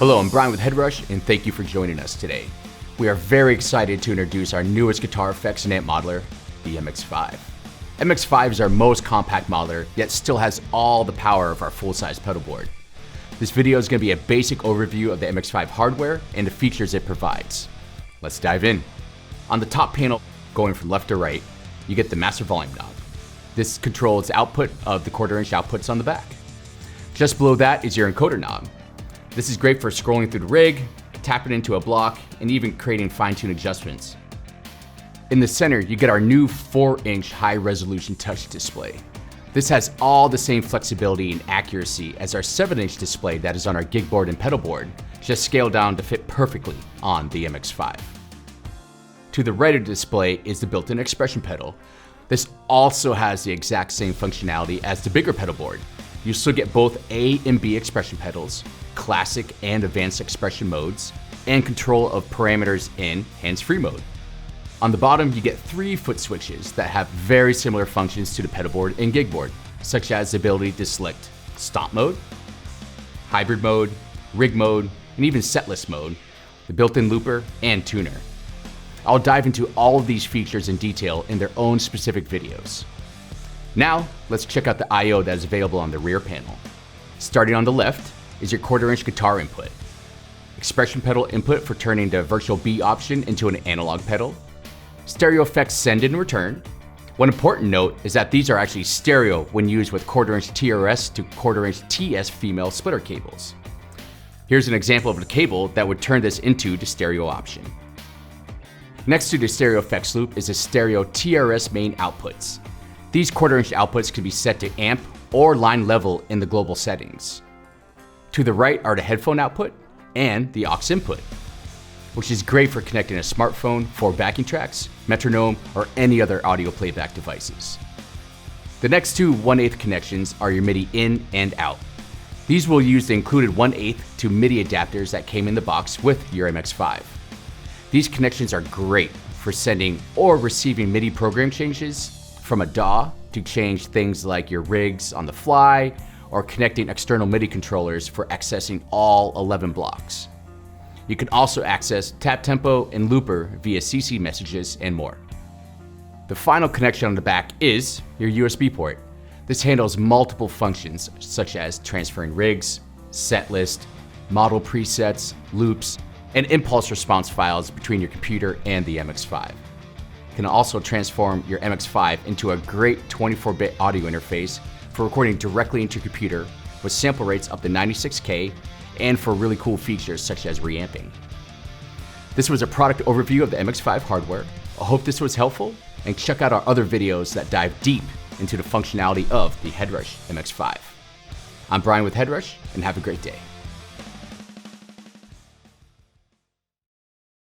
Hello, I'm Brian with HeadRush, and thank you for joining us today. We are very excited to introduce our newest guitar effects and amp modeler, the MX5. MX5 is our most compact modeler, yet still has all the power of our full-size pedal board. This video is going to be a basic overview of the MX5 hardware and the features it provides. Let's dive in. On the top panel, going from left to right, you get the master volume knob. This controls output of the 1/4 inch outputs on the back. Just below that is your encoder knob. This is great for scrolling through the rig, tapping into a block, and even creating fine-tuned adjustments. In the center, you get our new 4-inch high-resolution touch display. This has all the same flexibility and accuracy as our 7-inch display that is on our gig board and pedal board, just scaled down to fit perfectly on the MX5. To the right of the display is the built-in expression pedal. This also has the exact same functionality as the bigger pedal board. You still get both A and B expression pedals, classic and advanced expression modes, and control of parameters in hands-free mode. On the bottom, you get 3 foot switches that have very similar functions to the pedal board and gig board, such as the ability to select stomp mode, hybrid mode, rig mode, and even setlist mode, the built-in looper, and tuner. I'll dive into all of these features in detail in their own specific videos. Now, let's check out the I/O that is available on the rear panel. Starting on the left is your 1/4 inch guitar input, expression pedal input for turning the virtual B option into an analog pedal, stereo effects send and return. One important note is that these are actually stereo when used with 1/4 inch TRS to 1/4 inch TS female splitter cables. Here's an example of a cable that would turn this into the stereo option. Next to the stereo effects loop is the stereo TRS main outputs. These 1/4 inch outputs can be set to amp or line level in the global settings. To the right are the headphone output and the aux input, which is great for connecting a smartphone for backing tracks, metronome, or any other audio playback devices. The next two 1/8 connections are your MIDI in and out. These will use the included 1/8 to MIDI adapters that came in the box with your MX5. These connections are great for sending or receiving MIDI program changes from a DAW to change things like your rigs on the fly, or connecting external MIDI controllers for accessing all 11 blocks. You can also access tap tempo and looper via CC messages and more. The final connection on the back is your USB port. This handles multiple functions such as transferring rigs, set list, model presets, loops, and impulse response files between your computer and the MX5. You can also transform your MX5 into a great 24-bit audio interface for recording directly into your computer with sample rates up to 96K and for really cool features such as reamping. This was a product overview of the MX5 hardware. I hope this was helpful, and check out our other videos that dive deep into the functionality of the HeadRush MX5. I'm Brian with HeadRush, and have a great day.